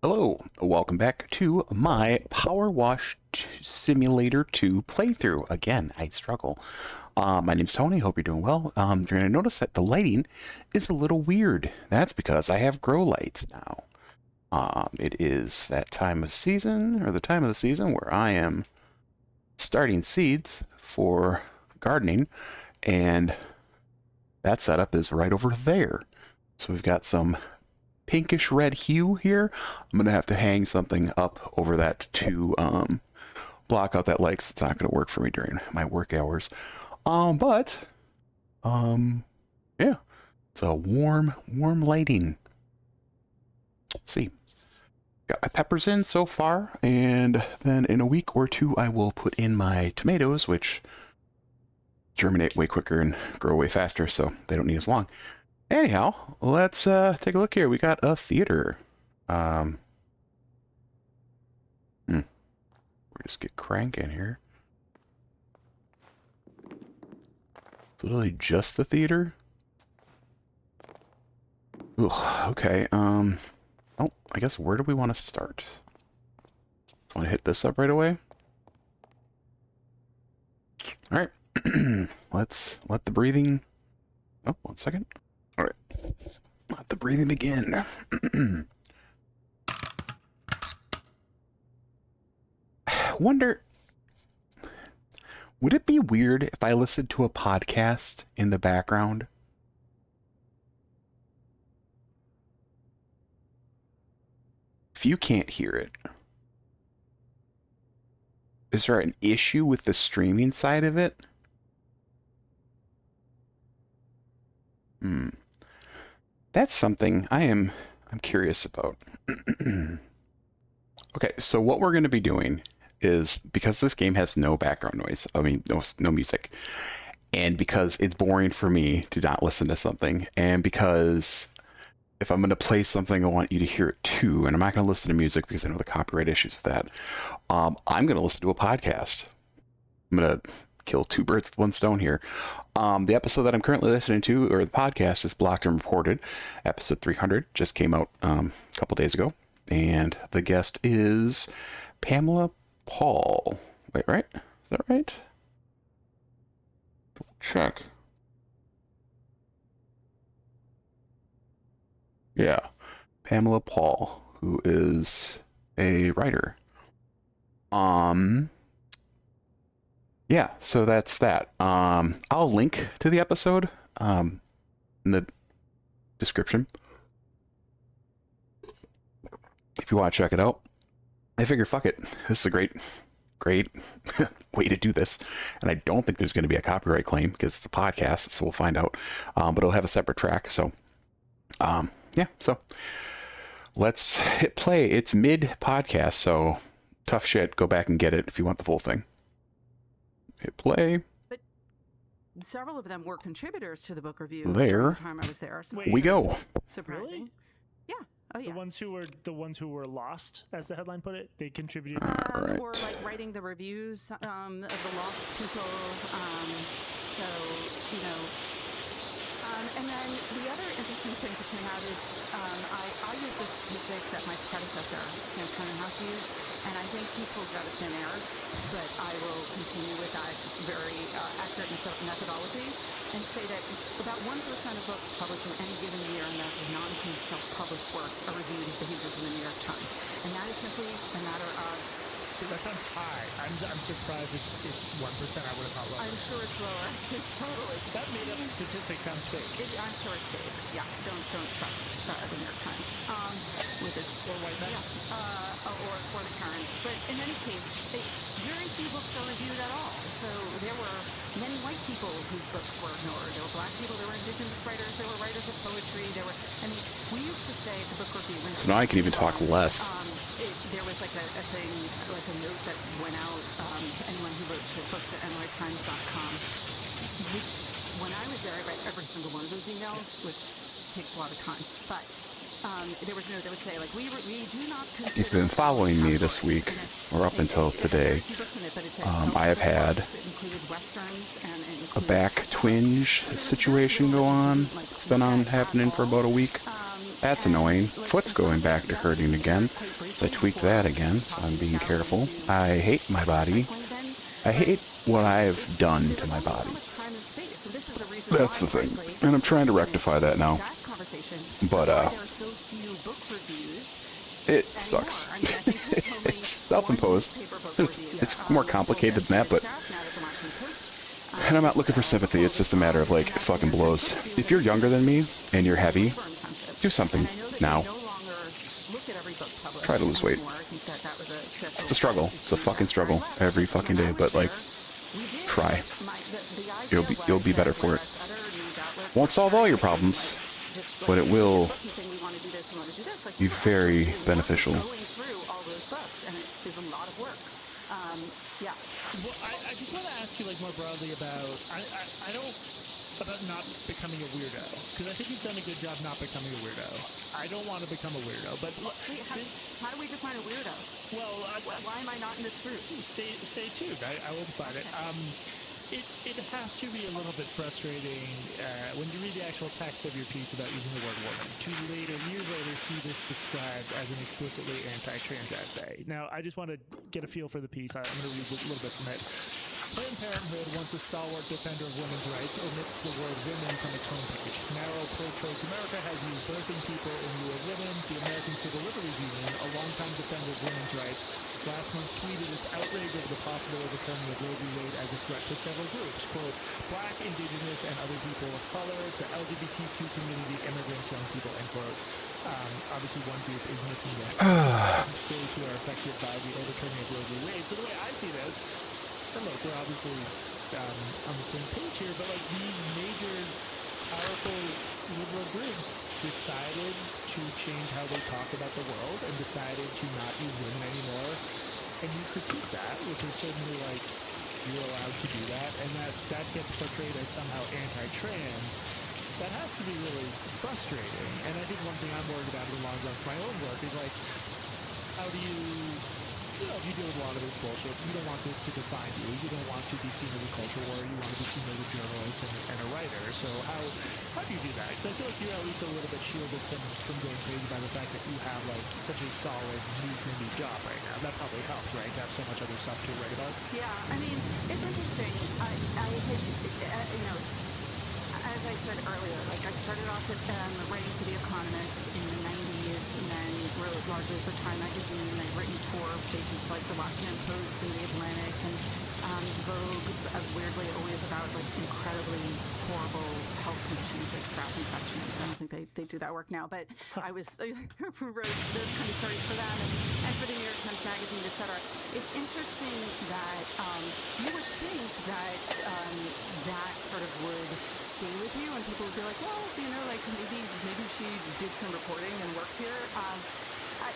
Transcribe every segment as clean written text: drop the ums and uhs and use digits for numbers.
Hello, welcome back to my PowerWash Simulator 2 playthrough. Again, I struggle. My name's Tony, hope you're doing well. You're going to notice that the lighting is a little weird. That's because I have grow lights now. It is that time of season, or the time of the season, where I am starting seeds for gardening, and that setup is right over there. So we've got some pinkish red hue here. I'm going to have to hang something up over that to block out that light, 'cause it's not going to work for me during my work hours. Yeah, it's a warm lighting. Let's see. Got my peppers in so far, and then in a week or two I will put in my tomatoes, which germinate way quicker and grow way faster, so they don't need as long. Anyhow, let's take a look here. We got a theater. We'll just get cranking here. It's literally just the theater. Ugh, okay. Oh, I guess where do we want to start? Want to hit this up right away? All right. Let's let the breathing. Oh, 1 second. All right. Let the breathing begin. Wonder, would it be weird if I listened to a podcast in the background? If you can't hear it, is there an issue with the streaming side of it? That's something I'm curious about. Okay, so what we're going to be doing is, because this game has no background noise, I mean, no music, and because it's boring for me to not listen to something, and because if I'm going to play something, I want you to hear it too, and I'm not going to listen to music because I know the copyright issues with that. I'm going to listen to a podcast. I'm going to kill two birds with one stone here. The episode that I'm currently listening to, or the podcast, is Blocked and Reported. Episode 300 just came out a couple days ago, and the guest is Pamela Paul. Wait, right? Is that right? Check. Yeah, Pamela Paul, who is a writer. Yeah, so that's that. I'll link to the episode in the description if you want to check it out. I figure, fuck it, this is a great way to do this, and I don't think there's going to be a copyright claim because it's a podcast, so we'll find out. But it'll have a separate track, so yeah. So let's hit play. It's mid podcast, so tough shit. Go back and get it if you want the full thing. Hit play. But several of them were contributors to the book review. There the time I was there. So we go. Surprising. Really? Yeah. Oh yeah. The ones who were lost, as the headline put it, they contributed. All right. Or like writing the reviews of the lost people. So you know. And then the other interesting thing to point out is I use this music that my predecessor, Sam House, used, and I think he pulls out of thin air, but I will continue with that very accurate methodology and say that about 1% of books published in any given year in American non-included self-published works are reviewed as behaviors in the New York Times. And that is simply a matter of... That sounds high. I'm surprised it's 1%. I would have thought lower. I'm sure it's lower. Totally. That made up statistic sounds fake. I'm sure it's fake. Yeah, don't trust the New York Times with this. Or white men. Yeah, or the Karens. But in any case, very few books are reviewed at all. So there were many white people whose books were ignored. There were black people. There were indigenous writers. There were writers of poetry. We used to say at the book review. So now I can even talk less. There was like a thing, like a note that went out to anyone who wrote to books at nytimes.com. When I was there, I read every single one of those emails, which takes a lot of time. But there was a note that would say, like, we do not consider... If you've been following me this week, or up until today, I have had a back twinge situation go on. It's been happening for about a week. That's And annoying. like Foot's and some going of back it, to yes, hurting can again. get quite So I breakable tweaked before that again, so I'm tossing being down careful. into I hate my body. recycling bin. I But hate what I've it's done there to was my only so body. much time and space. So this is the reason why, That's the thing. frankly, And I'm trying to in rectify that now. that conversation, But, why there are so few book reviews it anymore. sucks. I mean, I think there's only It's one self-imposed. newspaper book review. It's more Like complicated than that, full but... staff now at the Washington Post. And I'm not looking for Book sympathy. all It's the just a matter of, time, like, and that's fucking and blows. supposed to be If you're younger than me and you're heavy, labor intensive. do something And I know that now. you no longer look at every book published Try to lose weight. anymore. I think that that was a careful It's a struggle. policy It's a change fucking after I struggle left. every But fucking when day, I was but, like, there, we did. try. Like, the idea You'll be was better that for it. whereas other news outlets Won't were solve all your cherry-picking, problems, just, but it reading a will book and saying, we want to do this, we want to do this. Like, be we were very actually doing work beneficial. going through all those books, and it is a lot of work. Yeah. Well, I just want to ask you, like, more broadly about, I don't, about not becoming a weirdo, because I think you've done a good job not becoming a weirdo. I don't want to become a weirdo, but Wait, how do we define a weirdo? well, Why am I not in this group? stay tuned. I will define it. It has to be a little bit frustrating when you read the actual text of your piece about using the word woman to years later, see this described as an explicitly anti-trans essay. Now, I just want to get a feel for the piece. I'm going to read a little bit from it. Planned Parenthood, once a stalwart defender of women's rights, omits the word women from its homepage. Narrow pro-choice America has used birthing people in lieu of women. The American Civil Liberties Union, a longtime defender of women's rights, last month tweeted its outrage over the possible overturning of Roe v. Wade as a threat to several groups. Quote, Black, Indigenous, and other people of color, the LGBTQ community, immigrants, young people, end quote. Obviously, one group is missing that. Those who are affected by the overturning of Roe v. Wade. So the way I see this, and look, we're obviously on the same page here, but like these major, powerful liberal groups decided to change how they talk about the world and decided to not use women anymore. And you critique that, which is certainly like you're allowed to do that, and that gets portrayed as somehow anti-trans. That has to be really frustrating. And I think one thing I'm worried about in the long run for my own work is like, how do you know, if you deal with a lot of this bullshit, you don't want this to define you. You don't want to be seen as a culture warrior. You want to be seen as a journalist and a writer. So how do you do that? Because I feel like you're at least a little bit shielded from going crazy by the fact that you have like such a solid newsroom job right now. That probably helps, right? To have so much other stuff to write about. Yeah, I mean, it's interesting. I had, you know, as I said earlier, like I started off with writing for The Economist in the 90s and then wrote largely for Time Magazine. I've written for places like The Washington Post and The Atlantic and Vogue, weirdly always about like incredibly horrible health conditions like staph infections. I don't think they do that work now, but I wrote those kind of stories for them and for the New York Times Magazine, etc. It's interesting that you would think that that sort of would stay with you and people would be like, well, you know, like maybe she did some reporting and worked here. I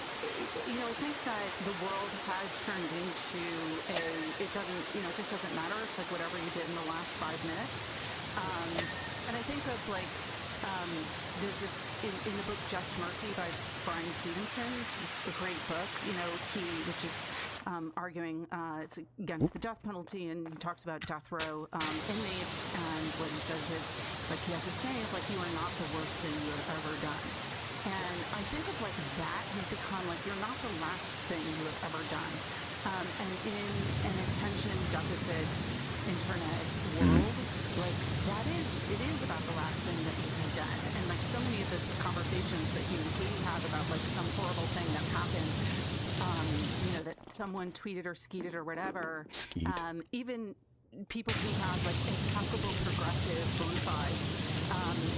think that the world has turned into it just doesn't matter. It's like whatever you did in the last 5 minutes. And I think of like, there's this, in the book Just Mercy by Brian Stevenson, it's a great book, which is arguing it's against the death penalty, and he talks about death row inmates, and what he says is, like, he has this saying, it's like, you are not the worst thing you have ever done. And I think of like that has become like, you're not the last thing you have ever done. And in an attention deficit internet world, like it is about the last thing that you have done. And like so many of the conversations that you and Katie have about like some horrible thing that happened, that someone tweeted or skeeted or whatever, even people who have like impeccable progressive bona fides,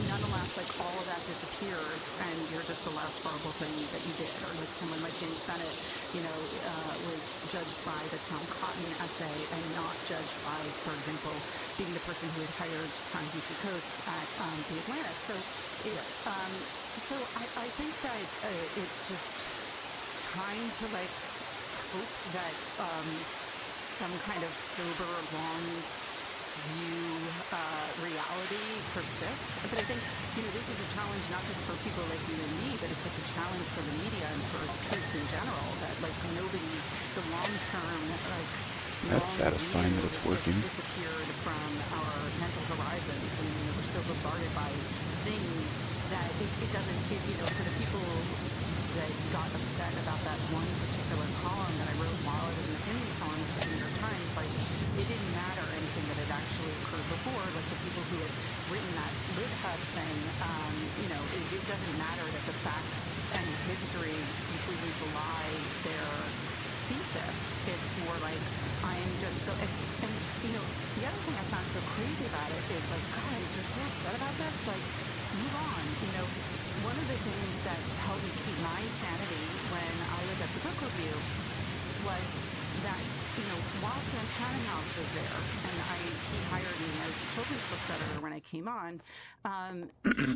nonetheless, like all of that disappears, and you're just the last horrible thing that you did. Or like someone like James Bennett, was judged by the Tom Cotton essay and not judged by, for example, being the person who had hired Ta-Nehisi Coates at the Atlantic. So I think that it's just trying to like hope that some kind of sober, long view reality persists. But I think, this is a challenge not just for people like you and me, but it's just a challenge for the media and for truth in general, that like nobody, the long-term, like, that's satisfying that it's working. Disappeared from our mental horizons. I mean, we're so bombarded by things that it doesn't, for the people that got upset about that one particular column that I wrote while I was in the opinion column at the New York Times, like, it didn't matter anything that had actually occurred before. Like, the people who had written that LibHub thing, it doesn't matter that the facts and history completely belie their thesis. It's more like, I am just so, and the other thing I found so crazy about it is, like, guys, you're so upset about this? Like, move on. One of the things that helped me keep my sanity when I was at the book review was that, while Santana House was there, and he hired me as a children's book editor when I came on,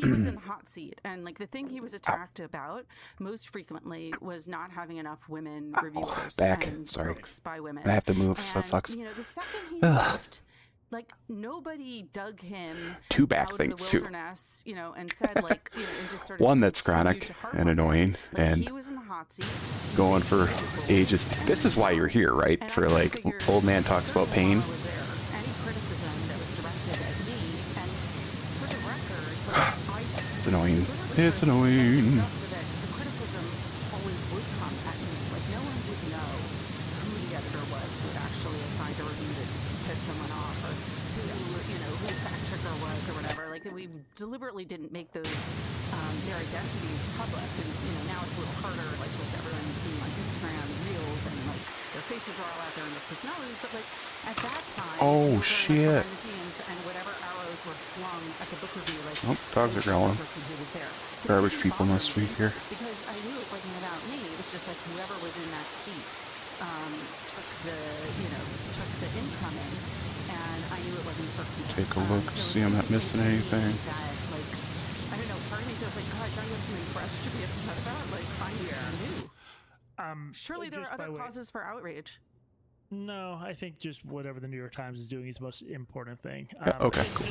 he was in the hot seat. And, like, the thing he was attacked about most frequently was not having enough women reviewers and books by women. I have to move, so it And, sucks. the second he left, like, nobody dug him Two back out things, of the too. wilderness, and said, like, and just sort of One that's continued chronic to harp and on it. annoying, Like, and he was in the hot seat, going for ages. This is why you're here, right? and For, I like, figured, old man talks about certainly pain. while I was there, any criticism that was directed at me, and for the record, like, It's annoying. It's so annoying. that the criticism always would come at me. Like, no one would know who the editor was who had actually assigned a review that pissed someone off, or who the fact checker was, or whatever. Like, we deliberately didn't make those their identities public. And now it's a little harder, like, with everyone being on Instagram Reels, and, like, their faces are all out there and their personalities. But, like, at that time, Oh, they were shit. behind the scenes, and whatever arrows were flung at the book review, like, Oh, dogs are growling. the person who was there. But it Garbage didn't people bother must be me, here. because I knew it wasn't about me. It was just like whoever was in that seat took the incoming, and I knew it wasn't personal. Take a look, So see I'm not missing anything. that, like, I don't know, part of me feels like, God, don't you have something fresh to be upset about? Like, find something new. Surely there are other causes for outrage. No, I think just whatever the New York Times is doing is the most important thing. Okay, cool.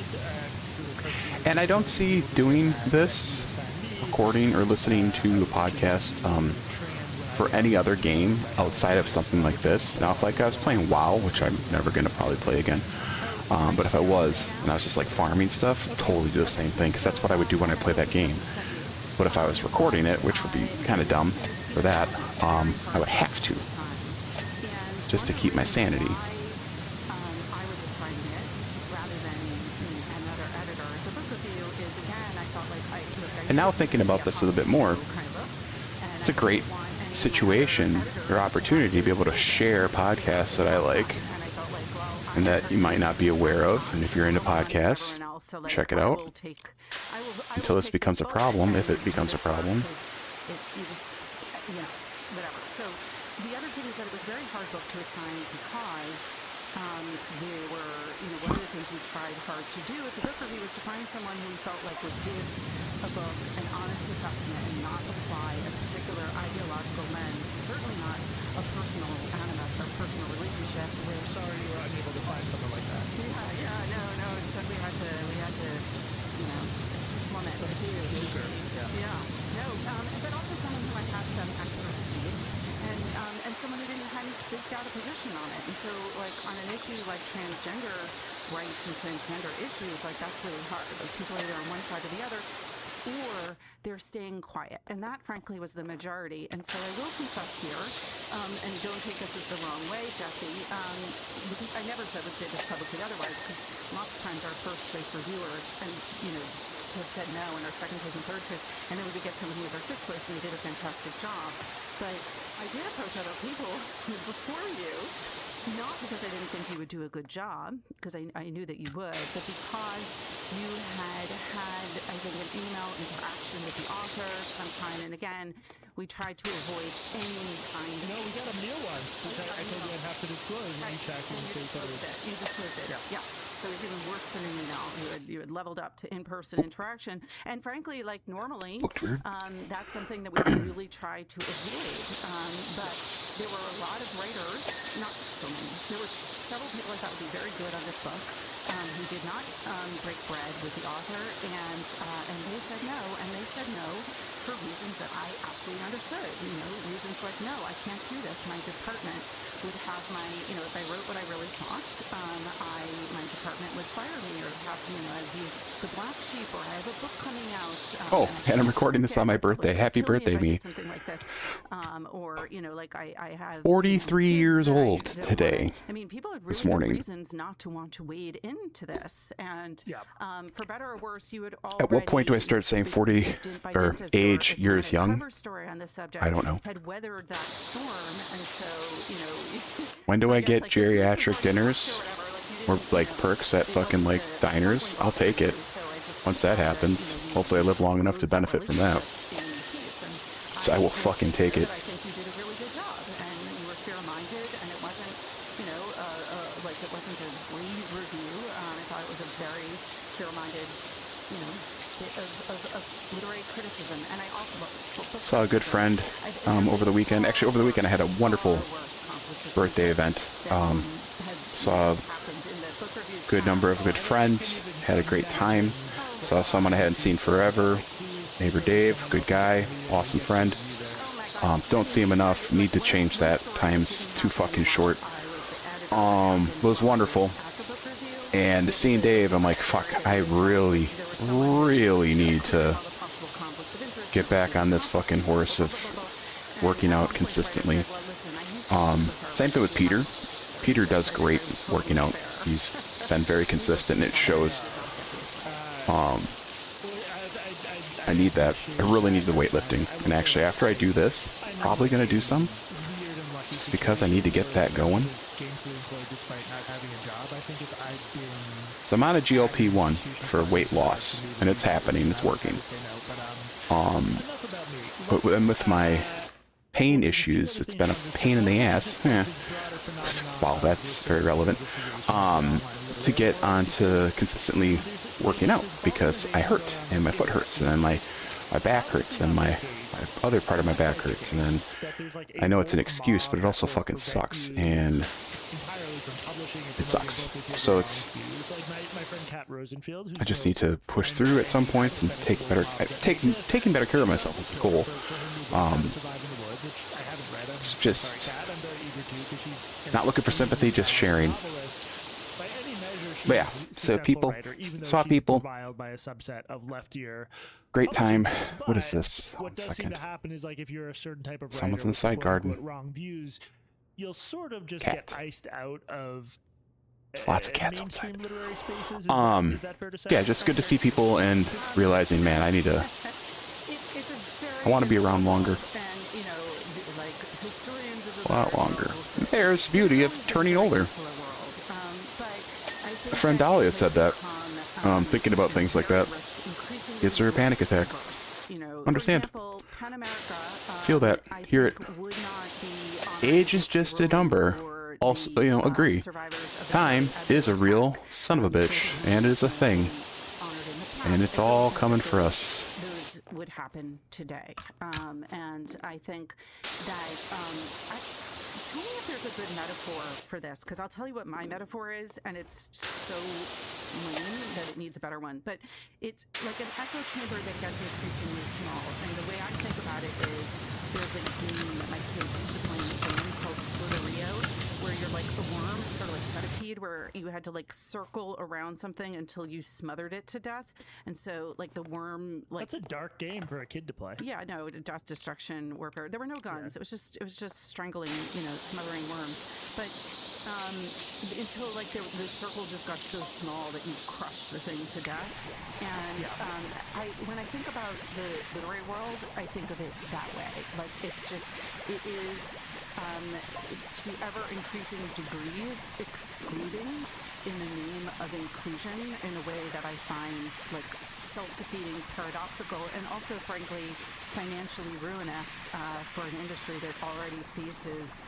And I don't see doing this, recording or listening to a podcast, for any other game outside of something like this. Now, if, like, I was playing WoW, which I'm never going to probably play again, but if I was, and I was just, like, farming stuff, totally do the same thing, because that's what I would do when I play that game. But if I was recording it, which would be kind of dumb for that, I would have to, just to keep my sanity. I was assigning it rather than another editor. The book review is, again, I felt like And now thinking about this a little bit more, it's a great situation or opportunity to be able to share podcasts that I like and that you might not be aware of. And if you're into podcasts, check it out until this becomes a problem, if it becomes a problem. Whatever. So the other thing is that it was a very hard book to assign because there were, one of the things we tried hard to do at the book review was to find someone who we felt like would give a book an honest assessment and not apply a particular ideological lens, certainly not a personal animus or personal relationship. We're sorry you were unable to find someone like that. No. Instead we had to, slum it. But also someone who might have some expertise and someone who hadn't staked out a position on it. And so, like, on an issue like transgender rights and transgender issues, like, that's really hard. Like, people are either on one side or the other, or they're staying quiet. And that, frankly, was the majority. And so I will confess here, and don't take this as the wrong way, Jesse, because I never would say this publicly otherwise, because lots of times our first choice reviewers and, have said no, and our second choice and third choice, and then we would get someone who was our fifth choice, and they did a fantastic job. But I did approach other people before you, not because I didn't think you would do a good job, because I knew that you would, but because you had, I think, an email interaction with the author sometime, and again, we tried to avoid any kind of... We got a meal once, which I told you I'd have to disclose, and you checked and say You disclosed it, yeah. So it was even worse than an email. You had leveled up to in-person interaction. And frankly, like, normally, that's something that we really try to avoid. But there were a lot of writers, not so many, there were several people I thought would be very good on this book who did not break bread with the author, and they said no, and they said no for reasons that I absolutely understood. Reasons like, no, I can't do this. My department would have my, if I wrote what I really thought, my department would fire me or have, I'd be the black sheep or I have a book coming out. Oh, and I'm recording this on my birthday. Happy birthday, me. Something like this. Or, like I have 43 years old today. I mean, people had this really morning. good reasons not to want to wade into this. And for better or worse, you would already... At what point do I start saying 40 or age years young? Story on this subject I don't know. had weathered that storm, and so, When do I get geriatric dinners? Or like perks at fucking like diners? I'll take it. Once that happens, hopefully I live long enough to benefit from that. So I will fucking take it. I think you did a really good job, and you were fair-minded, and it wasn't, like it wasn't a great review. I thought it was a very fair-minded, bit of literary criticism, and I also saw a good friend over the weekend. Actually, over the weekend I had a wonderful birthday event. Saw a good number of good friends. Had a great time. Saw someone I hadn't seen forever. Neighbor Dave, good guy, awesome friend. Don't see him enough. Need to change that. Time's too fucking short. It was wonderful. And seeing Dave, I'm like, fuck, I really need to get back on this fucking horse of working out consistently. Same thing with Peter. Peter does great working out. He's been very consistent and it shows. I need that. I really need the weightlifting. And actually, after I do this, I'm probably going to do some. Just because I need to get that going. So I'm on a GLP-1 for weight loss, and it's happening. It's working. But with my pain issues, it's been a pain in the ass. Wow, that's very relevant. To get onto consistently working out because I hurt and my foot hurts and then my back hurts and my other part of my back hurts, and then I know it's an excuse, but it also fucking sucks, and it sucks. So I just need to push through at some points and taking better care of myself is the goal. It's just not looking for sympathy, just sharing. But yeah, so people saw people. Great time. What is this? What does seem to happen is, like, if you're a certain type of someone's in the side garden. Wrong views, you'll sort of just Cat. get iced out of. There's lots of cats outside. Literary spaces. Is that fair to say? Yeah, just good to see people and realizing, man, I need to. I want to be around longer. A lot longer. There's beauty of turning older. A friend Dahlia said that. Thinking about things like that. Gives her a panic attack. Understand. Feel that. Hear it. Age is just a number. Also, agree. Time is a real son of a bitch, and it is a thing. And it's all coming for us. Would happen today, and I think that tell me if there's a good metaphor for this, because I'll tell you what my metaphor is, and it's so lame that it needs a better one. But it's like an echo chamber that gets increasingly small, and the way I think about it is there's a game that my kids used to play in the game called Slither.io, where you're like a worm, sort of like Centipede, where you had to like circle around something until you smothered it to death. And so like the worm, like, that's a dark game for a kid to play. Yeah, no, death, destruction, warfare. There were no guns. Yeah. It was just strangling, smothering worms. But until like the circle just got so small that you crushed the thing to death. And when I think about the literary world, I think of it that way. Like it is to ever increasing degrees excluding in the name of inclusion in a way that I find like self-defeating, paradoxical, and also frankly financially ruinous for an industry that already faces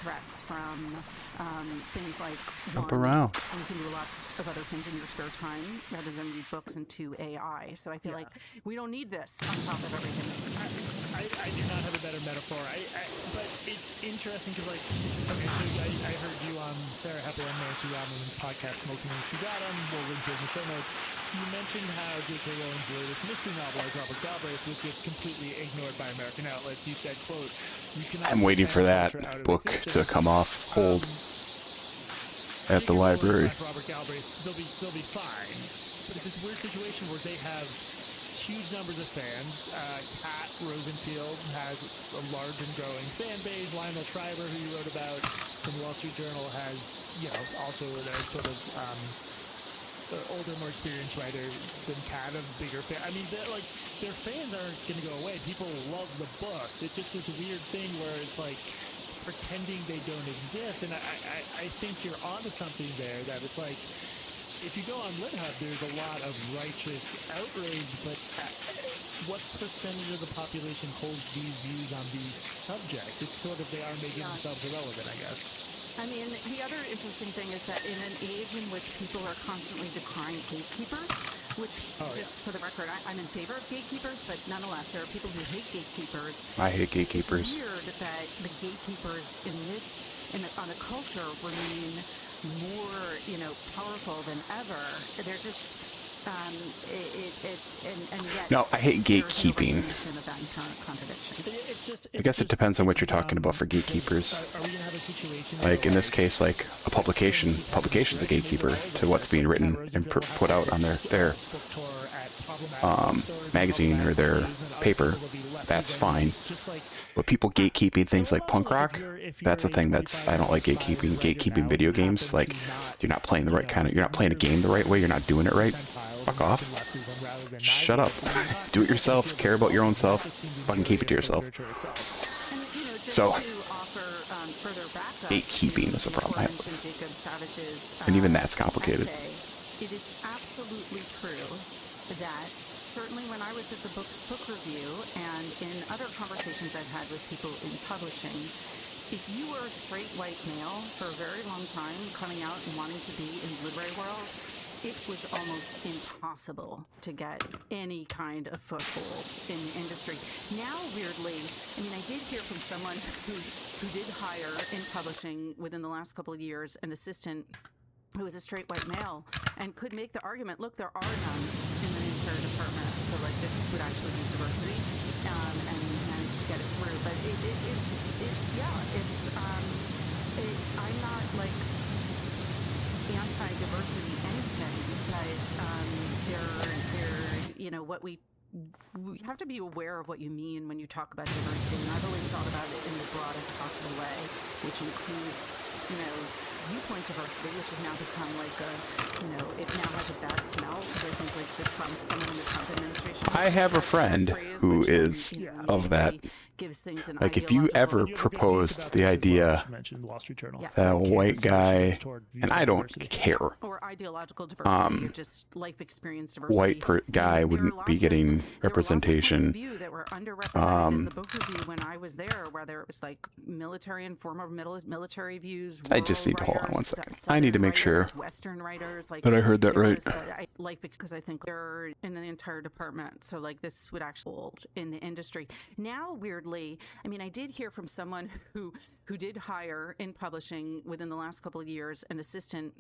threats from things like jump around. You can do a lot of other things in your spare time rather than read books, and to AI. So I feel like we don't need this on top of everything. I do not have a better metaphor. But interesting because, like, okay, so I heard you on Sarah Hepple and Nancy Rodman's podcast, Smoking If You Got 'Em. We'll link to it in the show notes. You mentioned how J.K. Rowling's latest mystery novel, like Robert Galbraith, was just completely ignored by American outlets. You said, quote, "You cannot I'm waiting for that culture out of book to existence." come off hold at the J.K. Rowling library. slash Robert Galbraith, they'll be fine. But it's this weird situation where they have huge numbers of fans. Pat Rosenfield has a large and growing fan base. Lionel Shriver, who you wrote about from the Wall Street Journal, has, also a sort of older, more experienced writer than Pat, a bigger fan. I mean, their fans aren't going to go away. People love the books. It's just this weird thing where it's like pretending they don't exist. And I think you're onto something there, that it's like, if you go on LitHub, there's a lot of righteous outrage, but what percentage of the population holds these views on these subjects? It's sort of, they are making themselves irrelevant, I guess. I mean, the other interesting thing is that in an age in which people are constantly decrying gatekeepers, which, just for the record, I'm in favor of gatekeepers, but nonetheless, there are people who hate gatekeepers. I hate gatekeepers. It's weird that the gatekeepers on the culture remain more, powerful than ever. They're just, and yet. No, I hate gatekeeping. Of that inherent contradiction. I guess it depends on what you're talking about for gatekeepers. Are we going to have a situation Like in this case, like a publication's a gatekeeper to what's being written and put out on their magazine or their paper. That's fine. But people gatekeeping things like punk rock, that's a thing I don't like gatekeeping. Gatekeeping video games, like you're not playing the right you're not playing a game the right way, you're not doing it right. Fuck off. Shut up. Do it yourself, care about your own self, fucking keep it to yourself. So, gatekeeping is a problem I have. And even that's complicated. It is absolutely true that certainly when I was at the book review and in other conversations I've had with people in publishing, if you were a straight white male for a very long time coming out and wanting to be in the literary world, it was almost impossible to get any kind of foothold in the industry. Now, weirdly, I did hear from someone who did hire in publishing within the last couple of years an assistant who was a straight white male and could make the argument, look, there are none in the entire department, so like this would actually be diversity, and manage to get it through. But I'm not like anti-diversity anything, but what we have to be aware of what you mean when you talk about diversity, and I've always thought about it in the broadest possible way, which includes, viewpoint diversity, which has now become like it now has a bad smell, because I think like someone in the Trump administration. I have a friend who is of that. Like if you ever proposed the idea that a white guy, and I don't care, or ideological diversity, or just life experience diversity, guy wouldn't be getting representation. That were underrepresented in the book review when I was there, whether it was like military and former military views. I just need to hold on one second. I need to make sure Western writers, like, that I heard that right. Because I think they're in the entire department, so like this would actually hold in the industry. Now, weirdly, I did hear from someone who did hire in publishing within the last couple of years an assistant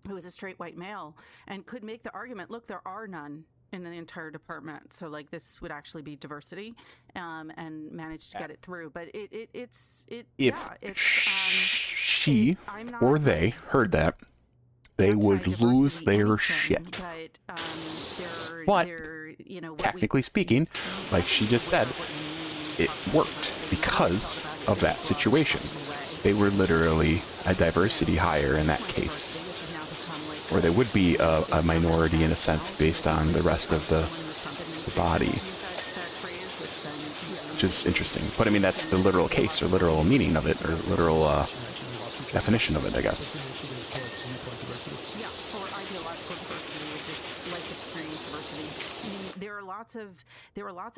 who was a straight white male and could make the argument, look, there are none in the entire department, so like this would actually be diversity, and manage to get it through. But she or they heard that, they would lose their shit. But technically speaking, like she just said, it worked because of that situation. They were literally a diversity hire in that case. Or they would be a minority in a sense based on the rest of the body. Which is interesting. But that's the literal case or literal meaning of it, or literal definition of it, I guess. Yeah, or ideological diversity, which is life experience diversity. There were lots of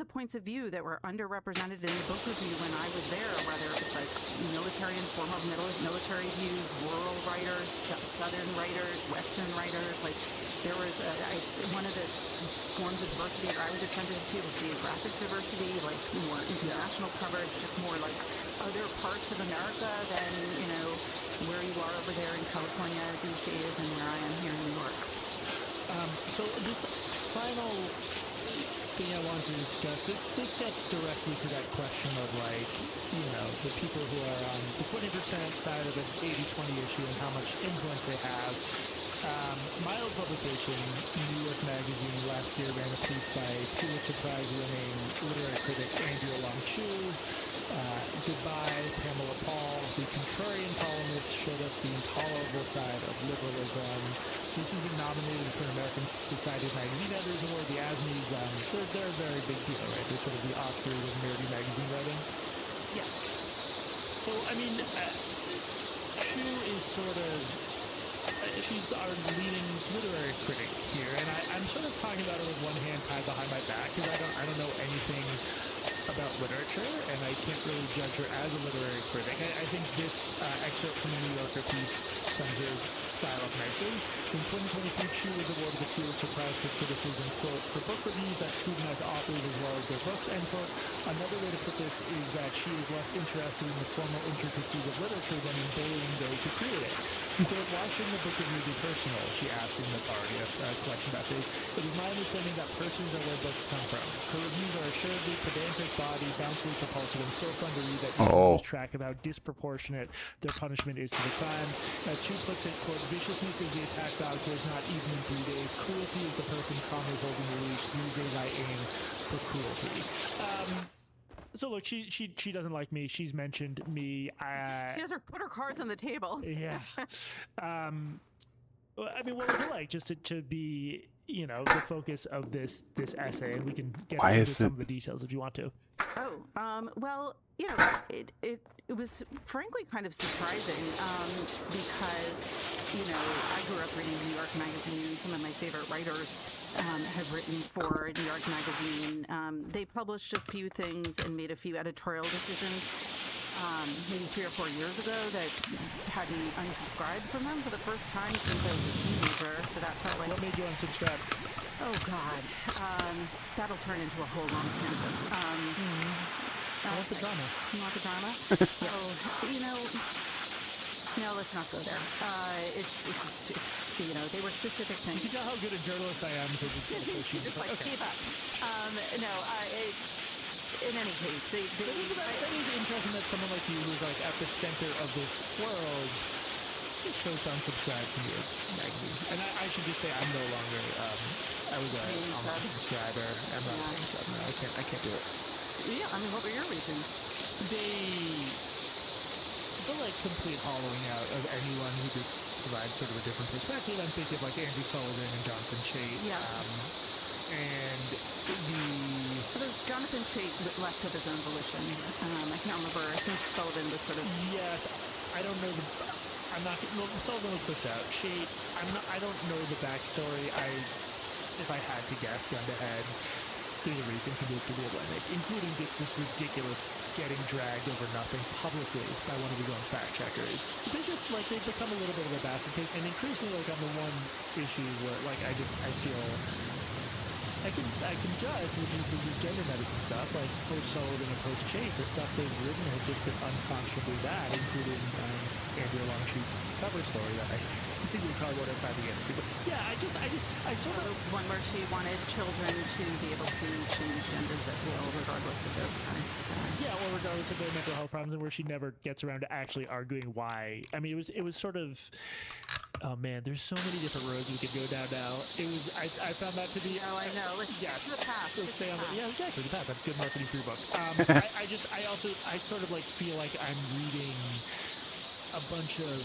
points of view that were underrepresented in the book review when I was there, whether it was like military and former military views, rural writers, southern writers, western writers. Like there was one of the forms of diversity that I was attentive to was geographic diversity, like more international coverage, just more like other parts of America than, where you are over there in California these days and where I am here in New York. So just final thing I wanted to discuss, this gets directly to that question of the people who are on the 20% side of an 80-20 issue and how much influence they have. My old publication, New York Magazine, last year ran a piece by Pulitzer Prize-winning literary critic Andrea Long-Chu. Goodbye, Pamela Paul. The contrarian columnist showed us the intolerable side of liberalism. This has been nominated for an American Society of Magazine Editors Award, the ASMEs. They're a very big deal, right? They're sort of the Oscars of nerdy magazine writing. Yes. So, Chu is sort of... she's our leading literary critic here, and I'm sort of talking about her with one hand tied behind my back because I don't know anything about literature, and I can't really judge her as a literary critic. I think this excerpt from the New Yorker piece sums her style up nicely. In 2023, Chu was awarded the Pulitzer Prize for criticism, quote, for book reviews that scrutinize authors as well as their books, end quote. Another way to put this is that she is less interested in the formal intricacies of literature than in bullying those who create it. Quote, why shouldn't a book review be personal? She asked in the party, a collection of essays. It is my understanding that persons are where books come from. Her reviews are assuredly pedantic, body, bouncy, propulsive, and so fun to read that you lose track of how disproportionate their punishment is to the crime. As Chu puts it, quote, viciousness is the attack dog who is not eaten in 3 days. Cruelty is the person calmly holding the leash. These days I aim for cruelty. So look, she doesn't like me. She's mentioned me. She has put her cards on the table. Yeah. What was it like just to be, the focus of this essay? And we can get into some of the details if you want to. Well, it was frankly kind of surprising because, I grew up reading New York Magazine. Some of my favorite writers have written for New York Magazine. They published a few things and made a few editorial decisions maybe 3 or 4 years ago that had me unsubscribed from them for the first time since I was a teenager. So that felt like... What made you unsubscribe? Oh, God. That'll turn into a whole long tangent. What's the drama? You want the drama? No, let's not go there. It's they were specific things. You know how good a journalist I am because it's just like, keep up. In any case, that is interesting that someone like you who's like at the center of this world chose to unsubscribe to your magazine. And I should just say I'm no longer I was a subscriber. I'm not a sub now. I can't do it. Yeah, what were your reasons? The complete hollowing out of anyone who just provides sort of a different perspective. I'm thinking of Andrew Sullivan and Jonathan Chait. Yeah. So there's Jonathan Chait left of his own volition. I can't remember. I think Sullivan was sort of... Yes. I don't know Sullivan was pushed out. Chait, I don't know the backstory. If I had to guess, gun to head, there's a reason he moved to the Atlantic, including this ridiculous getting dragged over nothing publicly by one of his own fact checkers. They just they've become a little bit of a basket case, and increasingly on the one issue where I feel I can judge, which is the gender medicine stuff, post Sullivan and post Chait, the stuff they've written has just been unconscionably bad, including Andrea Long-Chu's cover story that I think we probably won't have time to get into. But yeah, I sort of one where she wanted children to be able to change genders at will, regardless of their parents. Or regardless of their mental health problems, and where she never gets around to actually arguing why. It was sort of. Oh man, there's so many different roads we could go down now. I found that to be. Oh, I know. Let's stick to the path. Let's stay on the. Yeah, exactly. The path. That's good marketing for your book. I sort of feel like I'm reading a bunch of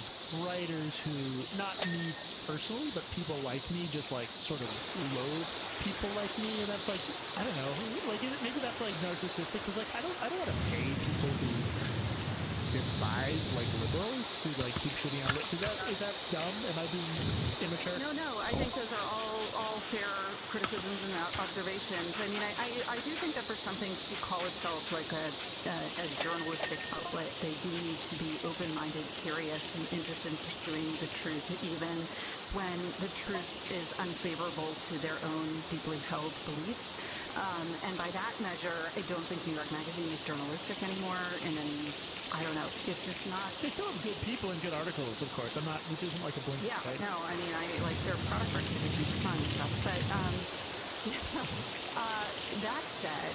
writers who, not me personally, but people like me, just sort of loathe people like me, and that's I don't know, maybe that's narcissistic, because I don't want to pay people who despise liberals who keep shitting on lit. Is that dumb? Am I being immature? No. I think those are all fair criticisms and observations. I do think that for something to call itself a journalistic outlet, they do need to be open-minded, curious, and interested in pursuing the truth, even when the truth is unfavorable to their own deeply held beliefs. And by that measure, I don't think New York Magazine is journalistic anymore. And then, I don't know, it's just not. They still have good people and good articles, of course. This isn't like a blanket, Yeah, right? no, I mean, I like their product recommendations are fun and stuff. But that said,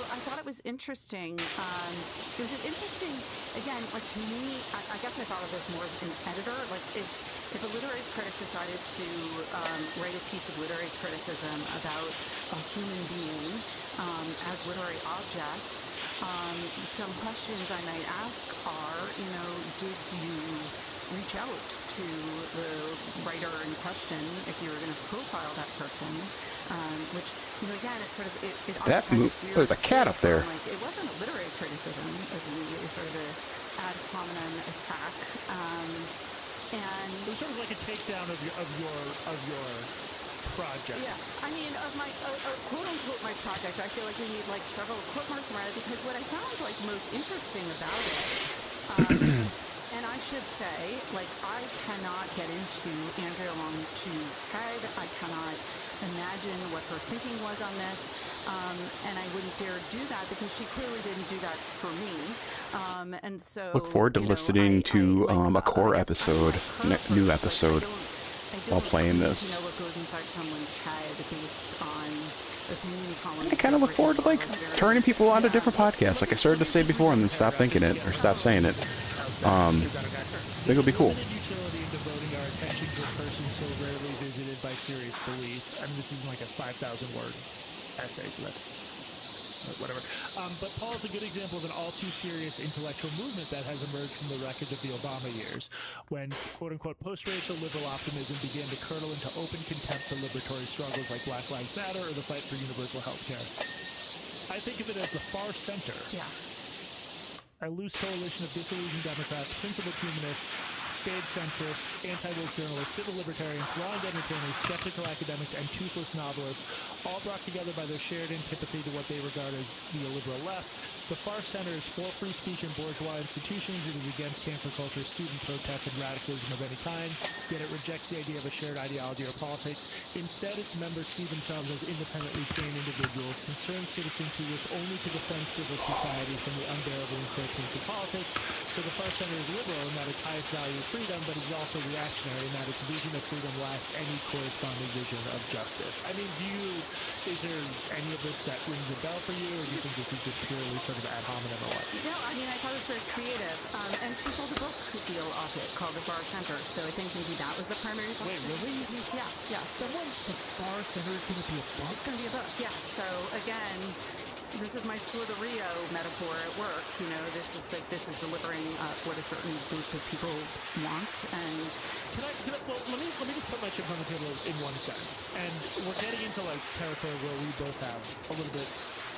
I thought it was interesting. It was an interesting, again, like to me, I guess I thought of this more as an editor. Like if a literary critic decided to write a piece of literary criticism about a human being as literary object, some questions I might ask are, did you reach out to the writer in question if you were going to profile that person? Which, again, it's sort of There's a cat up there. Like, it wasn't a literary criticism. It was immediately sort of an ad hominem attack. And it was sort of like a takedown of your project. Yeah, I mean, of my quote unquote my project, I feel like we need like several quote marks around it, because what I found like most interesting about it, and I should say, like, I cannot get into Andrea Longchu's head. I cannot imagine what her thinking was on this, and I wouldn't dare do that because she clearly didn't do that for me. And so Look forward to listening to a Chore episode, new episode, while playing this. Know what goes inside someone's head based on opinion columns. I kind of look forward to like turning people on to different podcasts, like I started to say before, and then stop thinking it or stop saying it. I think it'll be cool. Utility in devoting our attention to a person so rarely visited by serious belief. I mean, this is like a 5,000 word essay, so that's whatever. But Paul's a good example of an all too serious intellectual movement that has emerged from the wreckage of the Obama years, when quote-unquote post-racial liberal optimism began to curdle into open contempt for liberatory struggles like Black Lives Matter or the fight for universal health care. I think of it as the far center. Yeah. A loose coalition of disillusioned Democrats, principled humanists, fade centrists, anti-woke journalists, civil libertarians, blind entertainers, skeptical academics, and toothless novelists, all brought together by their shared antipathy to what they regard as the illiberal left. The far center is for free speech and bourgeois institutions. It is against cancel culture, student protests, and radicalism of any kind. Yet it rejects the idea of a shared ideology or politics. Instead, its members see themselves as independently sane individuals, concerned citizens who wish only to defend civil society from the unbearable encroachments of politics. So the far center is liberal in that its highest value is freedom, but it is also reactionary in that its vision of freedom lacks any corresponding vision of justice. I mean, is there any of this that rings a bell for you, or do you think this is just purely sort of ad hominem or what? No, I mean, I thought it was very creative. And she sold a book deal off it called The Bar Center. So I think maybe that was the primary function. Wait, really? Yes. The Bar Center is going to be a book? It's going to be a book, yeah. So again, this is my Tour de Rio metaphor at work. This is delivering what a certain group of people want. And let me just put my chips on the table in one sense. And we're getting into like territory where we both have a little bit.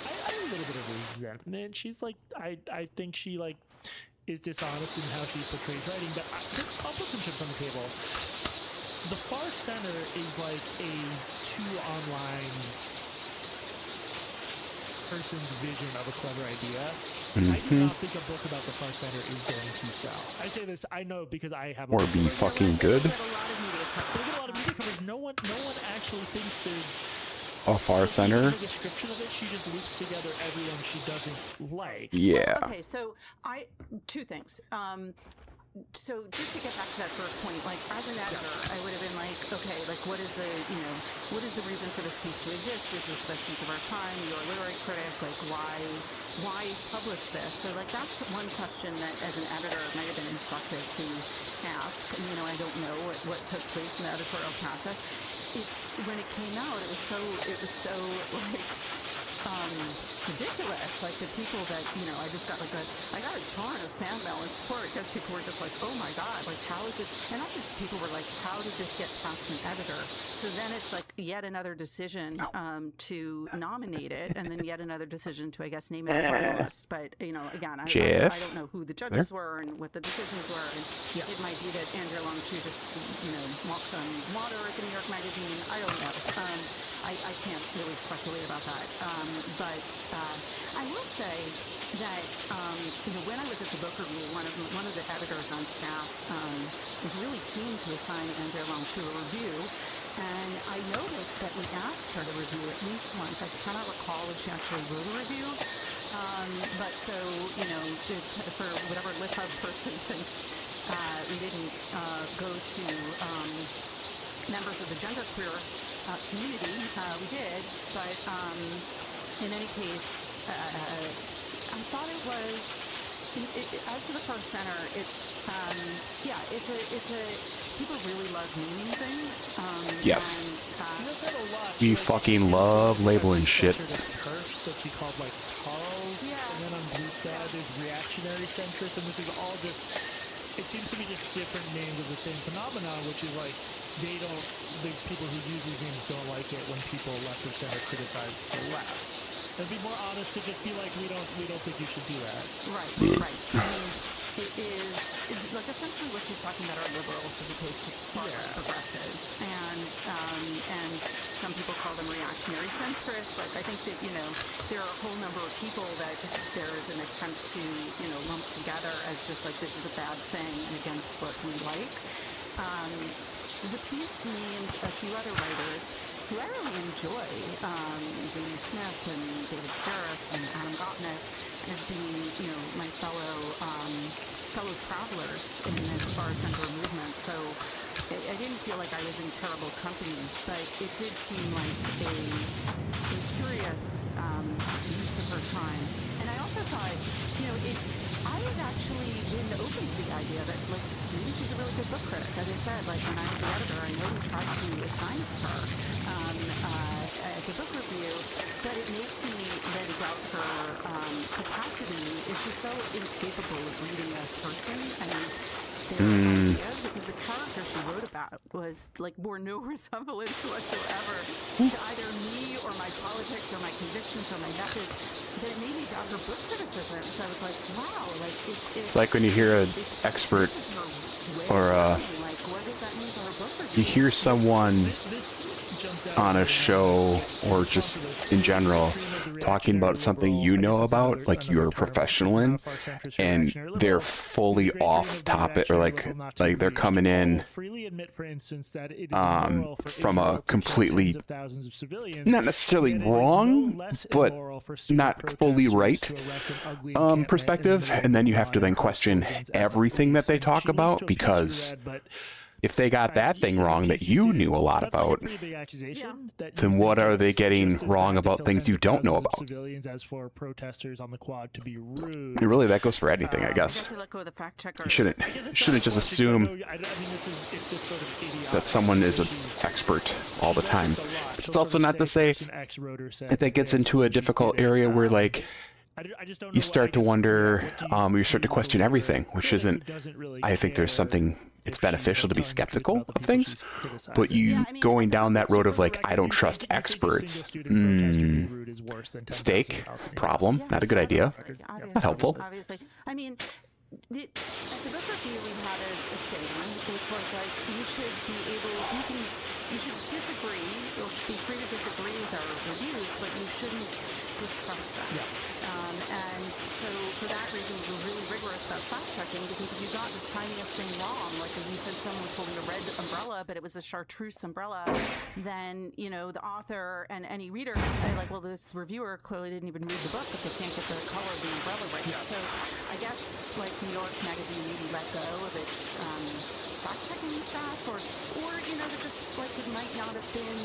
I have a little bit of resentment. She's like, I think she like is dishonest in how she portrays writing. But I'll put some chips on the table. The Far Center is like a too online person's vision of a clever idea. I do not think a book about the Far Center is going to sell. I say this, I know, because I have. Or be fucking good. They get a lot of media coverage. They get a lot of media coverage. No one actually thinks there's A Far Center. the description of it. She just loops together everyone she doesn't like. Yeah. Okay, so two things. So just to get back to that first point, like as an editor, I would have been like, okay, like what is the reason for this piece to exist? Is this the best use of our time? You're a literary critic, like why publish this? So like that's one question that as an editor might have been instructive to ask. And I don't know what took place in the editorial process. When it came out, it was so like ridiculous. Like the people that I just got I got a ton of fan mail and support because people were just like, oh my god, like how is this? And not just people were like, how did this get past an editor? So then it's like yet another decision to nominate it, and then yet another decision to, I guess, name it a finalist. But again, I don't know who the judges were and what the decisions were. And it might be that Andrea Longchu just walks on water at the New York Magazine. I don't know. I can't really speculate about that. But I will say that when I was at the book review, one of the editors on staff was really keen to assign Andrea Longchu a review. And I noticed that we asked her to review at least once. I cannot recall if she actually wrote a review. But so, you know, for whatever LitHub person thinks we didn't go to members of the genderqueer community, we did. But in any case, I thought it was, as for the First Center, it's, it's a, people really love naming things. Yes. And, We fucking love labeling shit. That she called like Charles, and then on Blue Sky there's reactionary centrist, and this is all just, it seems to be just different names of the same phenomenon, which is like the people who use these names don't like it when people left of center criticize the left. And be more honest to just be like, we don't think you should do that. Right. I mean, it is like essentially what she's talking about are liberals as opposed to progressives, and some people call them reactionary centrists. Like I think that, you know, there are a whole number of people that there is an attempt to, you know, lump together as just like this is a bad thing and against what we like. The piece named a few other writers who I really enjoy, Jamie Smith and David Ferris and Adam Gopnik, as being, you know, my fellow travelers in the Far Center movement. So I didn't feel like I was in terrible company, but it did seem like a curious use of her time. And I also thought, you know, I had actually been open to the idea that, like, maybe she's a really good book critic. As I said, like, when I was the editor, I know we tried to assign it to her at the book review, but it makes me then doubt her capacity. Is she's so incapable of reading a person and their ideas, because the character she wrote about was, like, bore no resemblance whatsoever to either me or my politics or my convictions or my methods. But it made me doubt her book criticism. So I was like, wow, like It's like when you hear an expert or like, what does that mean for her book review? you hear someone on a show or just in general talking about something you know about, like you're a professional in, and they're fully off topic, or like they're coming in from a completely not necessarily wrong but not fully right perspective, and then you have to then question everything that they talk about, because if they got that thing wrong that you knew a lot about, then what are they getting wrong about things you don't know about? Really, that goes for anything, I guess. You shouldn't just assume that someone is an expert all the time. But it's also not to say that that gets into a difficult area where, like, you start to wonder, you start to question everything, which isn't, I think there's something, it's beneficial to be skeptical of things, but you going down that road of like, I don't trust experts, mistake, problem, not a good idea, not helpful. Obviously. I mean, at the book review we had a statement which was like, you should be able, you should disagree, or be free to disagree with our reviews, but you shouldn't distrust them. And so for that reason, we were really rigorous about fact-checking, because if you got the tiniest thing wrong, like if you said someone was holding a red umbrella, but it was a chartreuse umbrella, then, you know, the author and any reader can say, like, well, this reviewer clearly didn't even read the book if they can't get the color of the umbrella right. So I guess, like, New York Magazine maybe let go of its fact-checking staff, or you know, there just, like, it might not have been,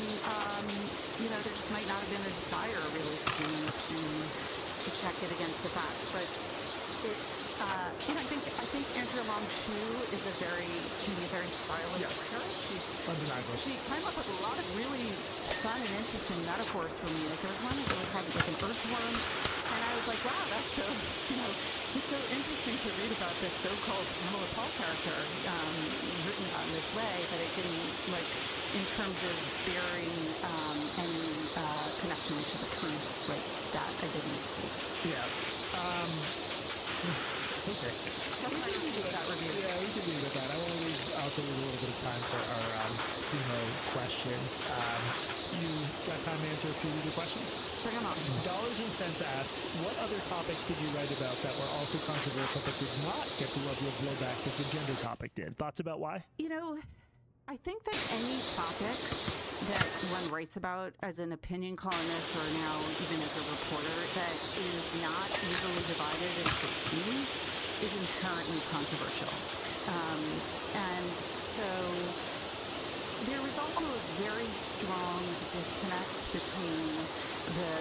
you know, there just might not have been a desire really to check it against the facts. But it's, you know, I think Andrea Longshoe is can be a very stylish writer. She came up with a lot of really fun and interesting metaphors for me. Like, there was one that really had like an earthworm, and I was like, wow, that's so, you know, it's so interesting to read about this so-called Pamela Paul character written about in this way, but it didn't, like, in terms of bearing any connection to the truth, like that I didn't see. Okay. So we can do that review. Yeah, we can leave it at that. I want to leave also a little bit of time for our questions. You got time to answer a few of your questions? Bring them on. Dollars and Cents asks, what other topics did you write about that were also controversial but did not get the level of blowback that the gender topic did? Thoughts about why? You know, I think that any topic that one writes about as an opinion columnist or now even as a reporter that is not easily divided into teams is inherently controversial. And so there was also a very strong disconnect between the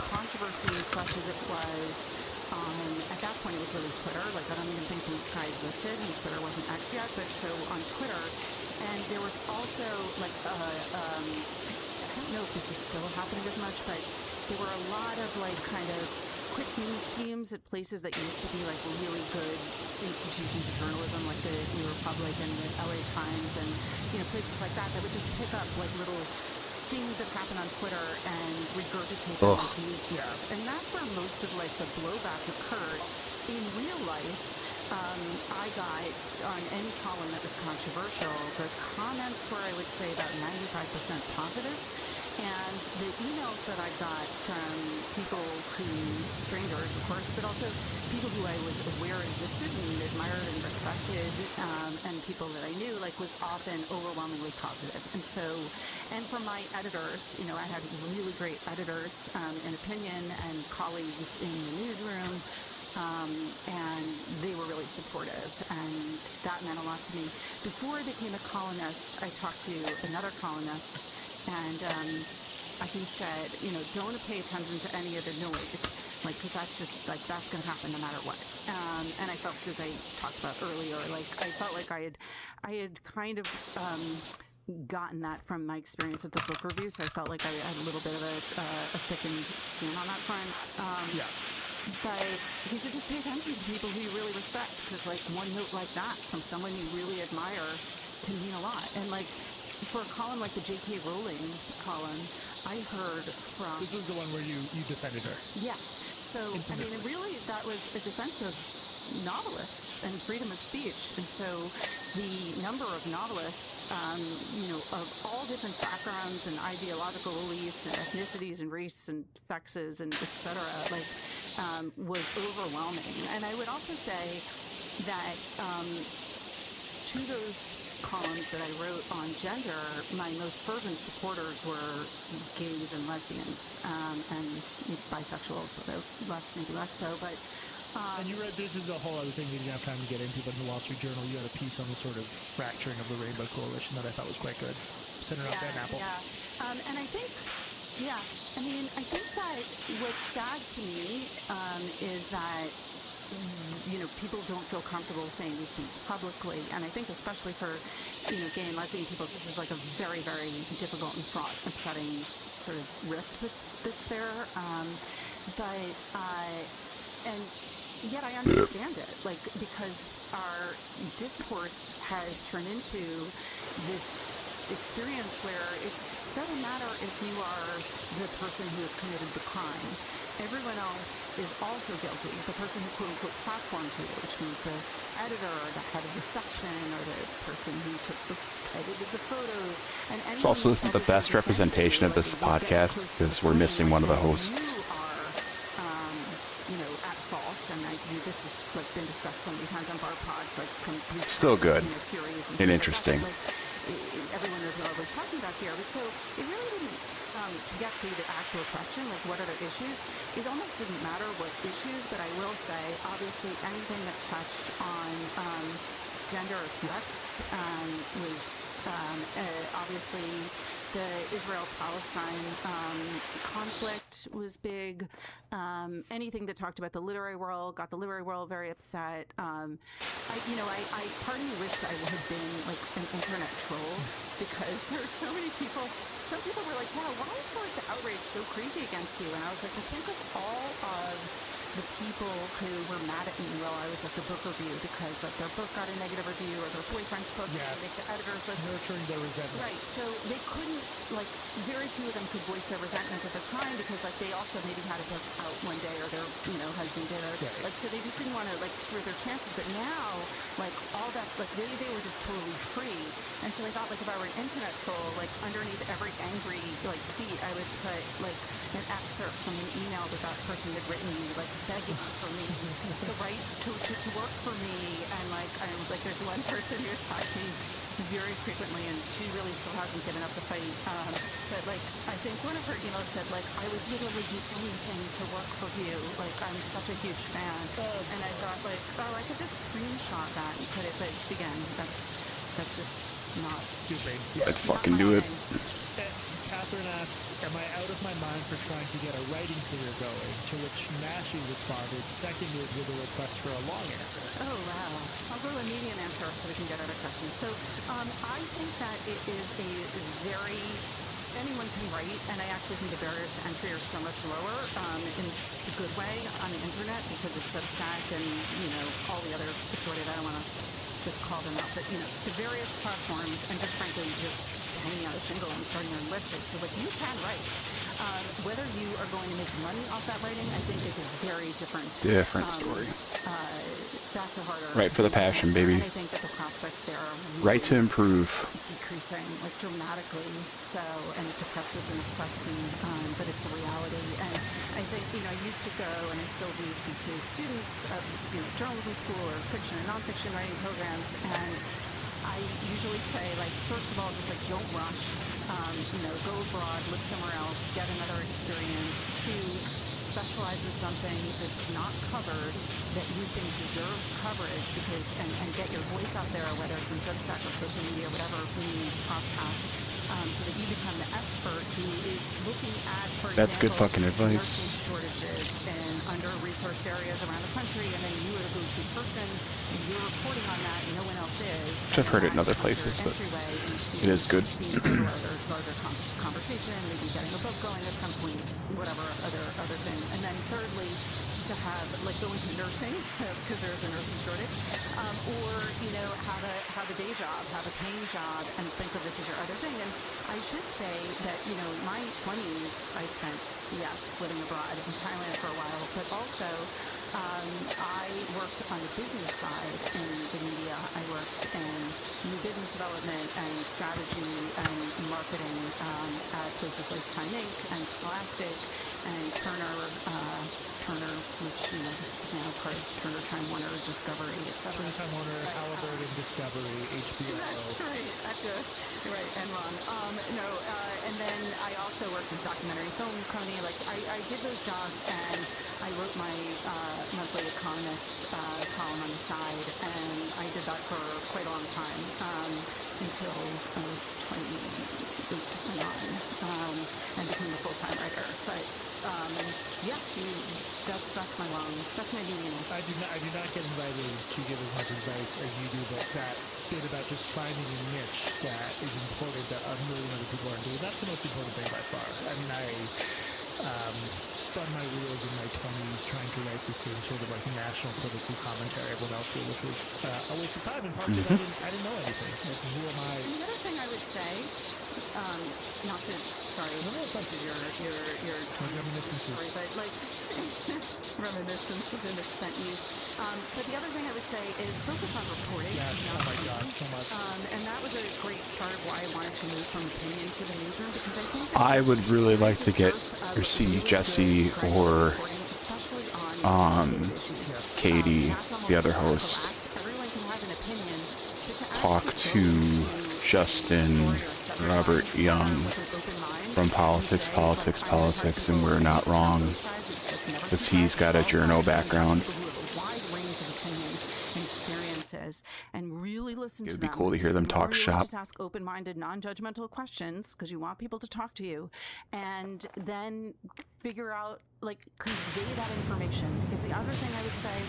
controversy such as it was on, at that point it was really Twitter, like I don't even think Blue Sky existed and Twitter wasn't X yet, but so on Twitter, and there was also like, I don't know if this is still happening as much, but there were a lot of like kind of quick news teams at places that used to be like really good institutions of journalism, like the New Republic and the LA Times and, you know, places like that that would just pick up like little things that happen on Twitter and regurgitate them as news feeds. And that's where most of like the blowback occurred. In real life, I got on any column that was controversial, the comments were, I would say, about 95% positive. And the emails that I got from people who, strangers of course, but also people who I was aware existed and admired and respected, and people that I knew, like, was often overwhelmingly positive. And so, and from my editors, you know, I had really great editors in opinion and colleagues in the newsroom, and they were really supportive, and that meant a lot to me. Before I became a columnist, I talked to another columnist, and he said, you know, don't pay attention to any of the noise, like, because that's just, like, that's going to happen no matter what. And I felt, as I talked about earlier, like, I felt like I had kind of gotten that from my experience at the book review, so I felt like I had a little bit of a thickened skin on that front. But he said, just pay attention to people who you really respect, because, like, one note like that from someone you really admire can mean a lot. And, like, for a column like the J.K. Rowling column, I heard from... This was the one where you defended her. Yes. So, I mean, really, that was a defense of novelists and freedom of speech. And so the number of novelists, you know, of all different backgrounds and ideological beliefs and ethnicities and race and sexes and et cetera, like, was overwhelming. And I would also say that to those columns that I wrote on gender, my most fervent supporters were gays and lesbians, and bisexuals, although maybe less so, but... and you read, this is a whole other thing we didn't have time to get into, but in the Wall Street Journal, you had a piece on the sort of fracturing of the Rainbow Coalition that I thought was quite good. Senator Ben Apple. Yeah, and I think, I mean, I think that what's sad to me is that you know, people don't feel comfortable saying these things publicly, and I think especially for, you know, gay and lesbian people, this is like a very, very difficult and fraught, upsetting sort of rift that's there. And yet I understand it, like, because our discourse has turned into this experience where it doesn't matter if you are the person who has committed the crime. Everyone else is also guilty. The person who quote-unquote platforms you, which means the editor or the head of the section or the person who edited the photos. And This also isn't the best representation of this podcast because we're missing one of the hosts. You are, you know, at fault, and this has like been discussed so many times on bar pods, like from still good theories and interesting. Everyone knows what we're talking about here, but so it really didn't. To get to the actual question, like what are the issues, it almost didn't matter what issues, but I will say, obviously, anything that touched on gender or sex was obviously the Israel-Palestine conflict was big. Anything that talked about the literary world got the literary world very upset. I part of me wished I had been like an internet troll, because there were so many people. Some people were like, wow, why is like the outrage so crazy against you? And I was like, I think of all of the people who were mad at me while I was at the book review because like their book got a negative review or their boyfriend's book, like the editors like nurturing their resentment. Right. So they couldn't, like, very few of them could voice their resentments at the time because like they also maybe had a book out one day or their, you know, husband did, or like, so they just didn't want to like screw their chances. But now, like, all that, like they were just totally free. And so I thought, like, if I were an internet troll, like underneath every angry like tweet, I would put like an excerpt from an email that person had written me, like begging for me the right to work for me. And like I was like, there's one person who attacked me very frequently, and she really still hasn't given up the fight. But like, I think one of her emails said like, I would literally do anything to work for you. Like, I'm such a huge fan. And I thought like, oh, I could just screenshot that and put it. But again, that's just not. Stupid. I'd fucking do it. Catherine asks, am I out of my mind for trying to get a writing career going? To which Mashy responded, seconded with a request for a long answer. Oh, wow. I'll go a medium answer so we can get other questions. So I think that it is a very, anyone can write, and I actually think the barriers to entry are so much lower in a good way on the internet because of Substack and, you know, all the other assorted, I don't want to just call them out, but, you know, the various platforms and just frankly just hanging out a shingle and starting your own website. So like, you can write. Whether you are going to make money off that writing, I think is a very different story. That's a harder. Write for the passion, baby. And I think that the prospects there are Write to improve. decreasing like dramatically. So, and it depresses and upsets me, but it's a reality. And I think, you know, I used to go, and I still do, speak to students of, you know, journalism school or fiction and nonfiction writing programs, and I usually say, like, first of all, just like don't rush. You know, go abroad, live somewhere else, get another experience. 2, specialize in something that's not covered that you think deserves coverage because and get your voice out there, whether it's in Substack or social media, whatever means podcast, so that you become the expert who is looking at, for That's example, good fucking advice. nursing shortages in under-resourced areas around the country, and then you are the go-to person, and you're reporting on that, and no one else is. I've heard it in other places, but it is good. Larger conversation, maybe getting a book going at some point, whatever other thing. And then thirdly, to have, like, go into nursing, because there's a nursing shortage, or, you know, have a day job, have a paying job, and think of this as your other thing. And I should say that, you know, my 20s, I spent, yes, living abroad in Thailand for a while, but also I worked on the business side in the media. I worked in new business development and strategy and marketing at places like Time Inc. and Scholastic and Turner, which, you know, is now part of Turner, Time Warner, Discovery, etc. Turner, Time Warner, Halliburton, Discovery, HBO. That's right, Active, right, Enron. And then I also worked in documentary film company. Like, I did those jobs, and I wrote my monthly Economist column on the side, and I did that for quite a long time, until I was 28, 29, and became a full-time writer. But that's my medium. I do not get invited to give as much advice as you do, but that bit about just finding a niche that is important that a million other people aren't doing, that's the most important thing by far. I mean, I spun my wheels in my 20s trying to write the same sort of like national political commentary everyone else did, which was a waste of time in part because I didn't know anything. Like, who am I? And the other thing I would say, not to, sorry, your story, but like reminiscence to an extent but the other thing I would say is focus on reporting. Yes, oh my God, so much. And that was a great part of why I wanted to move from opinion to the newsroom, because I think I would really like to get or see Jesse or Katie, the other host, talk to Justin Robert Young from Politics, and We're Not Wrong, because he's got a journo background. And really listen to them. It would be cool to hear them talk really shop. Just ask open-minded, non-judgmental questions, because you want people to talk to you, and then figure out, like, convey that information. Because the other thing I would say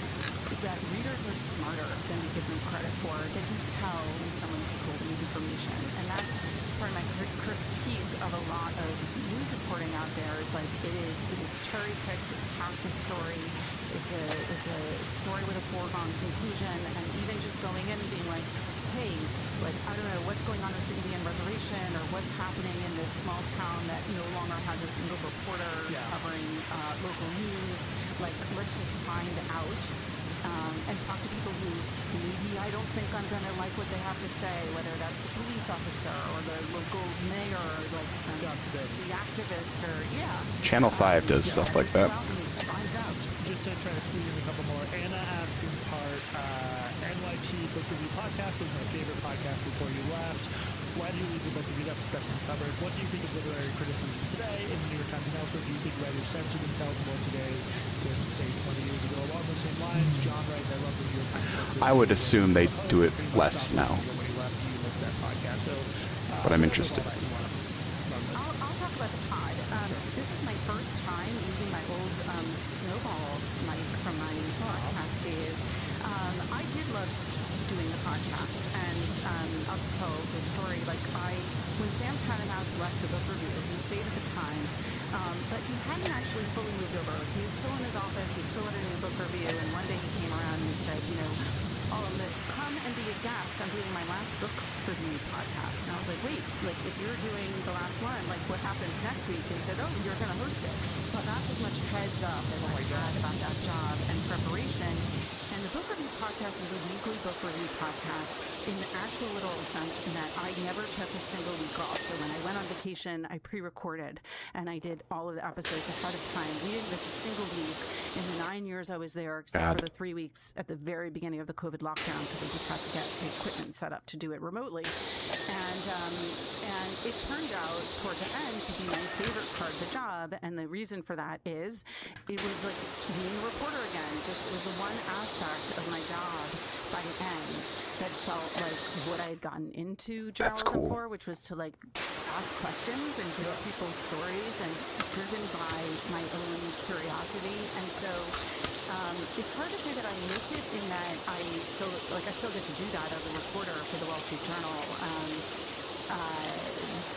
is that readers are smarter than we give them credit for. They can tell when someone's holding information, and that's part of my critique of a lot of news reporting out there. Is like it is cherry-picked. It's half the story. It's a story with a foregone conclusion, and even just going in and being like, hey, like, I don't know what's going on with the Indian reservation or what's happening in this small town that no longer has a single reporter covering local news. Like, let's just find out and talk to people who maybe I don't think I'm going to like what they have to say, whether that's the police officer or the local mayor or like the activist or Channel 5 does stuff like that. Just to try to squeeze in a couple more. Anna asked in part, NYT book review podcast was my favorite podcast before you left. Why do you leave the book review stuff covered? What do you think of literary criticism today in the New York Times and elsewhere? Do you think writers censor themselves more today than, say, 20 years ago? Along those same lines, John writes, I love the New York Times book review. I would assume they do it less now, When you left, you missed that podcast. So, but I'm interested. I'll talk about the pod. This is my first time using my old snowball mic from my podcast days. I did love doing the podcast, and I'll just tell the story. When Sam Catanhouse left the book review, he stayed at the Times, but he hadn't actually fully moved over. He was still in his office, he was still editing a book review, and one day he came around and he said, come and be a guest. I'm doing my last book review podcast. And I was like, wait, if you're doing the last one, what happens next week? And he said, oh, you're going to host it. Well, that's as much heads up as I had about that job and preparation. And the book review podcast is a weekly book review podcast in the actual literal sense in that I never took a single week off. So when I went on vacation, I pre-recorded and I did all of the episodes ahead of time. We didn't miss a single week in the 9 years I was there, except for the 3 weeks at the very beginning of the COVID lockdown, because I just had to get the equipment set up to do it remotely. And it turned out toward the end to be my favorite part of the job. And the reason for that is it was like being a reporter again. It was the one aspect of my job by the end that felt like what I had gotten into journalism for, which was to ask questions and hear people's stories, and driven by my own curiosity. And so it's hard to say that I miss it in that I still get to do that as a reporter for the Wall Street Journal.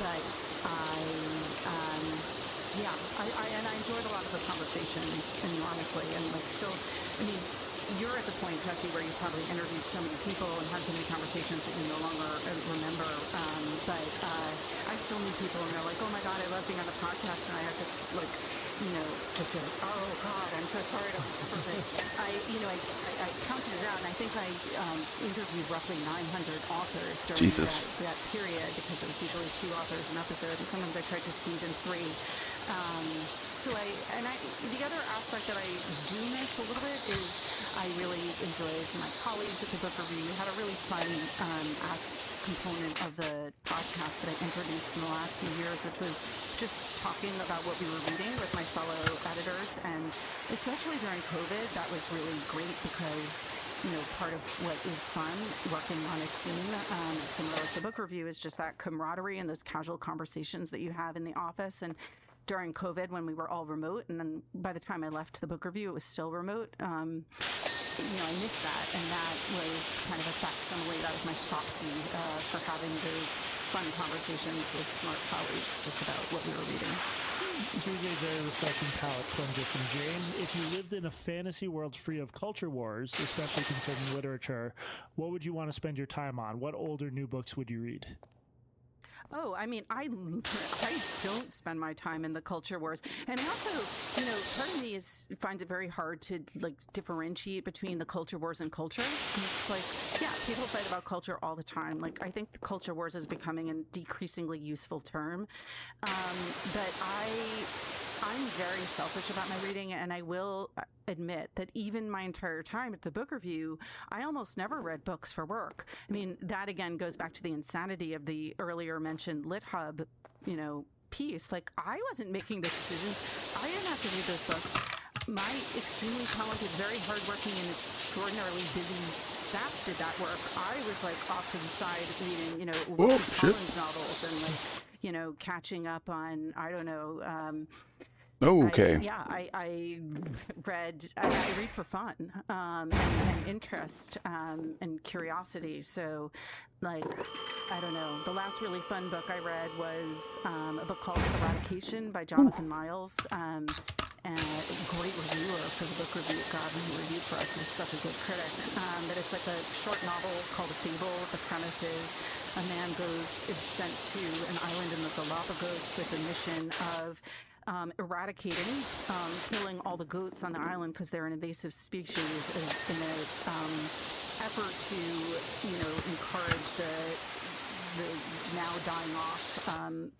But I enjoyed a lot of the conversations enormously, and you're at the point, Jesse, where you probably interviewed so many people and had so many conversations that you no longer remember. But I still meet people and they're like, oh my God, I love being on the podcast, and I have to just be like, oh God, I'm so sorry I don't remember this. I counted it out, and I think I interviewed roughly 900 authors during that period, because it was usually 2 authors an episode, and sometimes I tried to squeeze in 3. The other aspect that I do miss a little bit is I really enjoyed my colleagues at the book review. We had a really fun component of the podcast that I introduced in the last few years, which was just talking about what we were reading with my fellow editors. And especially during COVID, that was really great because part of what is fun working on a team, similar to the book review, is just that camaraderie and those casual conversations that you have in the office. And during COVID, when we were all remote, and then by the time I left the book review, it was still remote. I missed that, and that was kind of a facsimile. That was my proxy for having those fun conversations with smart colleagues just about what we were reading. Here's a very refreshing palate cleanser from Jane. If you lived in a fantasy world free of culture wars, especially concerning literature, what would you want to spend your time on? What old or new books would you read? Oh, I don't spend my time in the culture wars. And I also, part of me finds it very hard to differentiate between the culture wars and culture. It's people fight about culture all the time. I think the culture wars is becoming a decreasingly useful term. But I'm very selfish about my reading, and I will admit that even my entire time at the book review, I almost never read books for work. That again goes back to the insanity of the earlier mentioned LitHub, piece. I wasn't making the decisions. I didn't have to read those books. My extremely talented, very hardworking, and extraordinarily busy staff did that work. I was off to the side reading, Wilkie Collins novels and catching up on, I don't know, okay. I read for fun and interest and curiosity. So, I don't know. The last really fun book I read was a book called Eradication by Jonathan Miles. And a great reviewer for the book review. God, he reviewed for us. He was such a good critic. But it's a short novel called A Fable. The premise is a man is sent to an island in the Galapagos with a mission of eradicating, killing all the goats on the island because they're an invasive species in an effort to, encourage the now dying off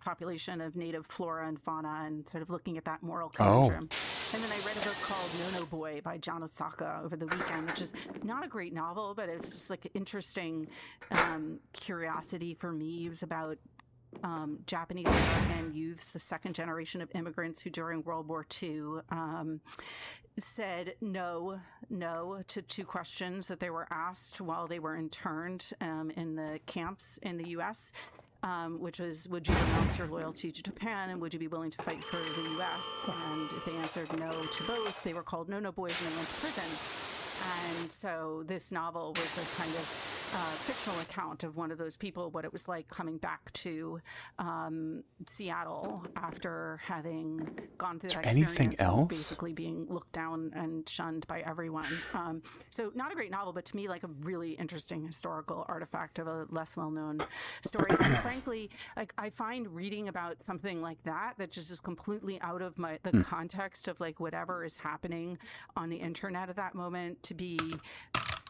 population of native flora and fauna, and sort of looking at that moral conundrum. And then I read a book called No No Boy by John Osaka over the weekend, which is not a great novel, but it was just like interesting curiosity for me. It was about Japanese American youths, the second generation of immigrants who during World War II said no to two questions that they were asked while they were interned in the camps in the U.S., which was, would you renounce your loyalty to Japan and would you be willing to fight for the U.S.? And if they answered no to both, they were called no-no boys and they went to prison. And so this novel was a kind of fictional account of one of those people, what it was like coming back to Seattle after having gone through that experience. Anything else? Basically being looked down and shunned by everyone. So not a great novel, but to me, like a really interesting historical artifact of a less well-known story. And frankly, like I find reading about something like that just is completely out of the context of like whatever is happening on the internet at that moment to be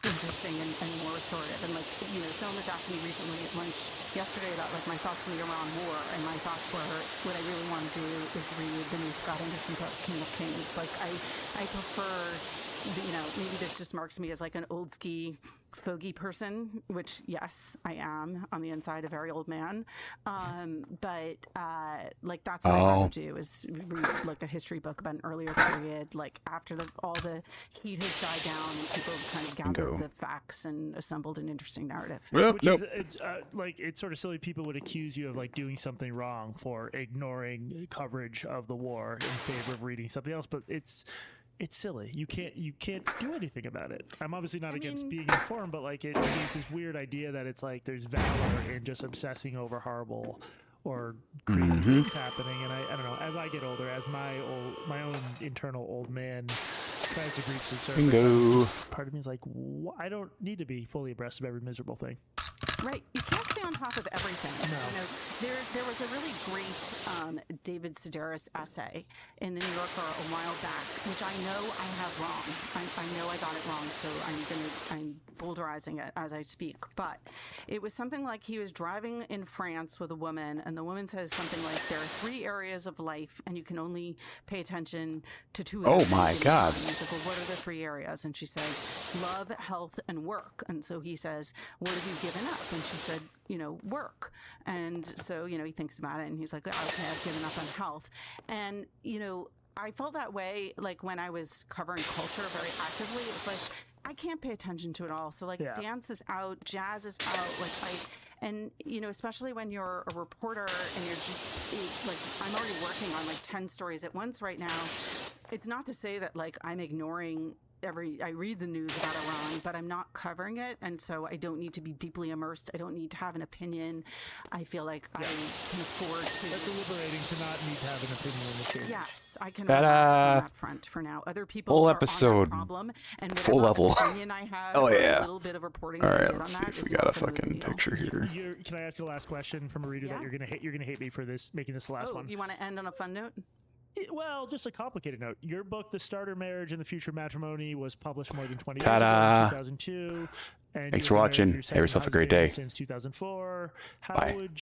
interesting and more restorative. And like, you know, someone was asking me recently at lunch yesterday about like my thoughts on the Iran war, and my thoughts were what I really want to do is read the new Scott Anderson book, King of Kings. Like I prefer, you know, maybe this just marks me as like an old ski fogey person, which yes, I am on the inside, a very old man. But like that's what I want to do is read like a history book about an earlier period, like after all the heat has died down and people have kind of gathered the facts and assembled an interesting narrative. Which is, it's like it's sort of silly. People would accuse you of like doing something wrong for ignoring coverage of the war in favor of reading something else, but it's silly. You can't do anything about it. I'm obviously not against being informed, but like it's this weird idea that it's like there's valor in just obsessing over horrible or crazy things happening. And I don't know. As I get older, as my own internal old man tries to reach the surface, part of me is like, I don't need to be fully abreast of every miserable thing. Right. You can't stay on top of everything. No. You know, there was a really great David Sedaris essay in the New Yorker a while back, which I know I have wrong. I know I got it wrong, so I'm boulderizing it as I speak. But it was something like he was driving in France with a woman, and the woman says something like, there are 3 areas of life, and you can only pay attention to 2 of them. Oh my God. And he's like, well, what are the 3 areas? And she says, love, health, and work. And so he says, what have you given up? And she said, you know, work. And so, you know, he thinks about it and he's like, okay, I've given up on health. And, you know, I felt that way like when I was covering culture very actively. It was like, I can't pay attention to it all. So like dance is out, jazz is out, and you know, especially when you're a reporter and you're just like, I'm already working on like 10 stories at once right now. It's not to say that like I'm ignoring I read the news about Iran, but I'm not covering it, and so I don't need to be deeply immersed. I don't need to have an opinion. I feel like I can afford to. That's liberating to not need to have an opinion in the case. Yes, I can relax on that front for now. Other people full are episode, on that problem, and full level. Opinion I have, Oh yeah. A little bit of reporting. All right, I did let's on see that if we is got a not gonna fucking move the needle. picture here. Can I ask you the last question from a reader that you're gonna hate me for this, making this the last one? You want to end on a fun note? Well, just a complicated note. Your book, The Starter Marriage and the Future of Matrimony, was published more than 20 years ago in 2002. And Thanks for watching. Have yourself a great day. Since 2004. How Bye. would